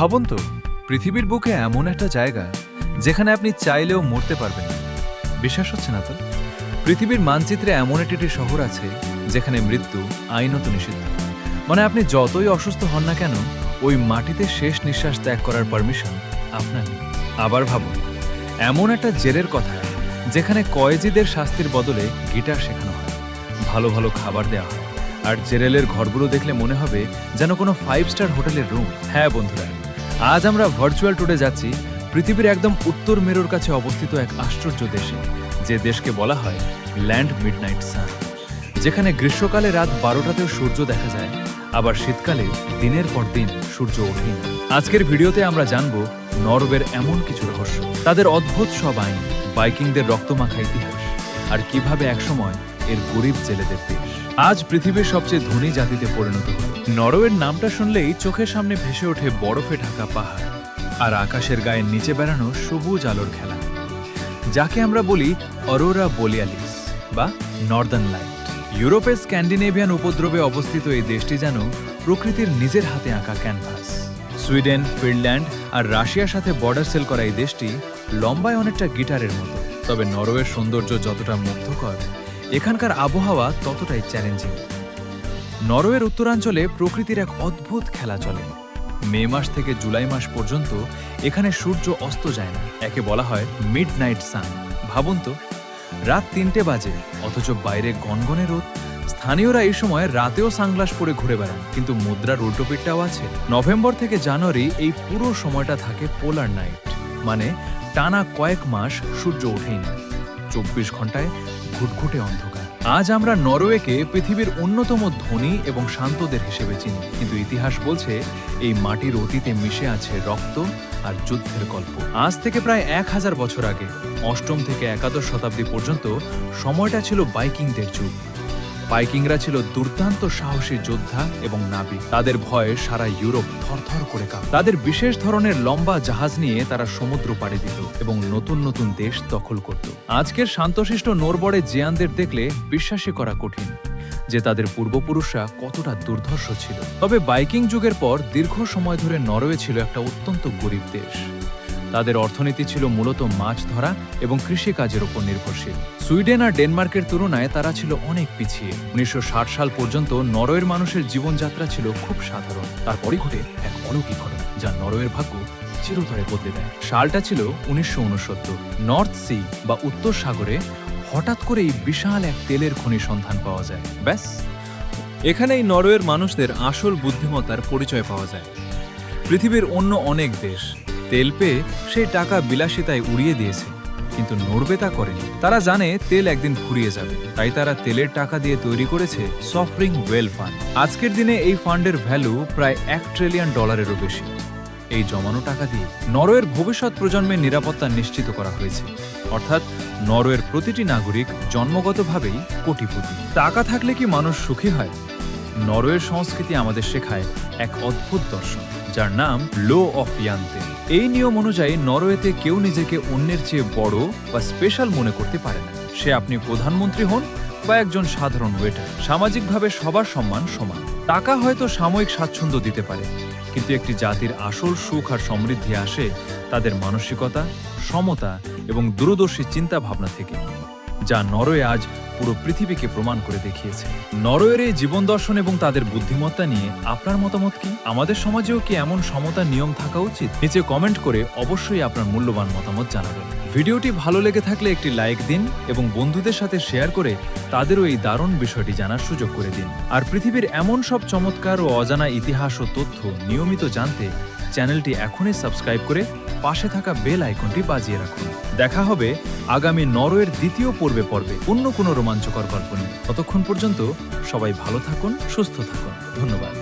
ভাবুন তো, পৃথিবীর বুকে এমন একটা জায়গা যেখানে আপনি চাইলেও মরতে পারবেন না। বিশ্বাস হচ্ছে না তো? পৃথিবীর মানচিত্রে এমন একটি শহর আছে যেখানে মৃত্যু আইনত নিষিদ্ধ। মানে আপনি যতই অসুস্থ হন না কেন, ওই মাটিতে শেষ নিঃশ্বাস ত্যাগ করার পারমিশন আপনার নেই। আবার ভাবুন, এমন একটা জেলের কথা যেখানে কয়েদিদের শাস্তির বদলে গিটার শেখানো হয়, ভালো ভালো খাবার দেওয়া হয়, আর জেরেলের ঘরগুলো দেখলে মনে হবে যেন কোনো 5 স্টার হোটেলের রুম। হ্যাঁ বন্ধুরা, আজ আমরা ভার্চুয়াল ট্যুরে যাচ্ছি পৃথিবীর একদম উত্তর মেরুর কাছে অবস্থিত এক আশ্চর্য দেশে, যে দেশকে বলা হয় ল্যান্ড মিডনাইট সান, যেখানে গ্রীষ্মকালে রাত 12টাতেও সূর্য দেখা যায়, আবার শীতকালে দিনের পর দিন সূর্য ওঠেই না। আজকের ভিডিওতে আমরা জানব নরওয়ের এমন কিছু রহস্য, তাদের অদ্ভুত সব আইন, বাইকিংদের রক্তমাখা ইতিহাস, আর কিভাবে একসময় এর গরিব জেলেদের দেশ আজ পৃথিবীর সবচেয়ে ধনী জাতিতে পরিণত হল। নরওয়ের নামটা শুনলেই চোখের সামনে ভেসে ওঠে বরফে ঢাকা পাহাড় আর আকাশের গায়ের নিচে বেড়ানো সবুজ আলোর খেলা, যাকে আমরা বলি অরোরা বোরিয়ালিস বা নর্দার্ন লাইট। ইউরোপের স্ক্যান্ডিনেভিয়ান উপদ্রবে অবস্থিত এই দেশটি যেন প্রকৃতির নিজের হাতে আঁকা ক্যানভাস। সুইডেন, ফিনল্যান্ড আর রাশিয়ার সাথে বর্ডার সেল করা এই দেশটি লম্বায় অনেকটা গিটারের মতো। তবে নরওয়ের সৌন্দর্য যতটা মুগ্ধকর, এখানকার আবহাওয়া ততটাই চ্যালেঞ্জিং। নরওয়ের উত্তরাঞ্চলে প্রকৃতির এক অদ্ভুত খেলা চলে। মে মাস থেকে জুলাই মাস পর্যন্ত এখানে সূর্য অস্ত যায় না, একে বলা হয় মিড নাইট সান। ভাবুন তো, রাত 3টে বাজে অথচ বাইরে গনগনে রোদ। স্থানীয়রা এই সময় রাতেও সানগ্লাস পরে ঘুরে বেড়ান, কিন্তু মুদ্রার উল্টোপিঠটাও আছে। নভেম্বর থেকে জানুয়ারি এই পুরো সময়টা থাকে পোলার নাইট, মানে টানা কয়েক মাস সূর্য ওঠেই না, 24 ঘন্টায় ঘুটঘুটে অন্ধকার। আজ আমরা নরওয়েকে পৃথিবীর অন্যতম ধনী এবং শান্তদের হিসেবে চিনি, কিন্তু ইতিহাস বলছে এই মাটির অতীতে মিশে আছে রক্ত আর যুদ্ধের গল্প। আজ থেকে প্রায় 1000 বছর আগে, 8ম থেকে একাদশ শতাব্দী পর্যন্ত সময়টা ছিল বাইকিংদের যুগ। বাইকিংরা ছিল দুর্দান্ত সাহসী যোদ্ধা এবং নাবিক। তাদের ভয়ে সারা ইউরোপ থরথর করে কাঁপত। তাদের বিশেষ ধরনের লম্বা জাহাজ নিয়ে তারা সমুদ্র পাড়ি দিত এবং নতুন নতুন দেশ দখল করত। আজকের শান্তশিষ্ট নরবরে জিয়ানদের দেখলে বিশ্বাসই করা কঠিন যে তাদের পূর্বপুরুষরা কতটা দুর্ধর্ষ ছিল। তবে বাইকিং যুগের পর দীর্ঘ সময় ধরে নরওয়ে ছিল একটা অত্যন্ত গরিব দেশ। তাদের অর্থনীতি ছিল মূলত মাছ ধরা এবং কৃষিকাজের উপর নির্ভরশীল। সুইডেন আর ডেনমার্কের তুলনায় তারা ছিল অনেক পিছিয়ে। 1960 সাল পর্যন্ত নরওয়ের মানুষের জীবনযাত্রা ছিল খুব সাধারণ। তারপরই ঘটে এক অলৌকিক ঘটনা, যা নরওয়ের ভাগ্য চিরতরে বদলে দেয়। সালটা ছিল 1969। নর্থ সি বা উত্তর সাগরে হঠাৎ করেই বিশাল এক তেলের খনি সন্ধান পাওয়া যায়। ব্যাস, এখানেই নরওয়ের মানুষদের আসল বুদ্ধিমত্তার পরিচয় পাওয়া যায়। পৃথিবীর অন্য অনেক দেশ তেল পেয়ে সেই টাকা বিলাসিতায় উড়িয়ে দিয়েছে, কিন্তু নরওয়ে তা করেনি। তারা জানে তেল একদিন ফুরিয়ে যাবে, তাই তারা তেলের টাকা দিয়ে তৈরি করেছে সফরিং ওয়েল ফান্ড। আজকের দিনে এই ফান্ডের ভ্যালু প্রায় $1 ট্রিলিয়ন বেশি। এই জমানো টাকা দিয়ে নরওয়ের ভবিষ্যৎ প্রজন্মের নিরাপত্তা নিশ্চিত করা হয়েছে। অর্থাৎ নরওয়ের প্রতিটি নাগরিক জন্মগতভাবেই কোটিপতি। টাকা থাকলে কি মানুষ সুখী হয়? নরওয়ের সংস্কৃতি আমাদের শেখায় এক অদ্ভুত দর্শন, যার নাম লো অফ ইয়ান্তে। এই নিয়ম অনুযায়ী নরওয়েতে কেউ নিজেকে অন্যের চেয়ে বড় বা স্পেশাল মনে করতে পারে না। সে আপনি প্রধানমন্ত্রী হন বা একজন সাধারণ ওয়েটার, সামাজিকভাবে সবার সম্মান সমান। টাকা হয়তো সাময়িক স্বাচ্ছন্দ্য দিতে পারে, কিন্তু একটি জাতির আসল সুখ আর সমৃদ্ধি আসে তাদের মানসিকতা, সমতা এবং দূরদর্শী চিন্তা ভাবনা থেকে, যা নরওয়ে আজ পুরো পৃথিবীকে প্রমাণ করে দেখিয়েছে। নরওয়ের এই জীবন দর্শন এবং তাদের বুদ্ধিমত্তা নিয়ে আপনার মতামত কি? আমাদের সমাজেও কি এমন সমতার নিয়ম থাকা উচিত? নিচে কমেন্ট করে অবশ্যই আপনার মূল্যবান মতামত জানাবেন। ভিডিওটি ভালো লেগে থাকলে একটি লাইক দিন এবং বন্ধুদের সাথে শেয়ার করে তাদেরও এই দারুণ বিষয়টি জানার সুযোগ করে দিন। আর পৃথিবীর এমন সব চমৎকার ও অজানা ইতিহাস ও তথ্য নিয়মিত জানতে চ্যানেলটি এখনই সাবস্ক্রাইব করে পাশে থাকা বেল আইকনটি বাজিয়ে রাখুন। দেখা হবে আগামী নরওয়ের দ্বিতীয় পর্বে অন্য কোনো রোমাঞ্চকর গল্প নিয়ে। ততক্ষণ পর্যন্ত সবাই ভালো থাকুন, সুস্থ থাকুন। ধন্যবাদ।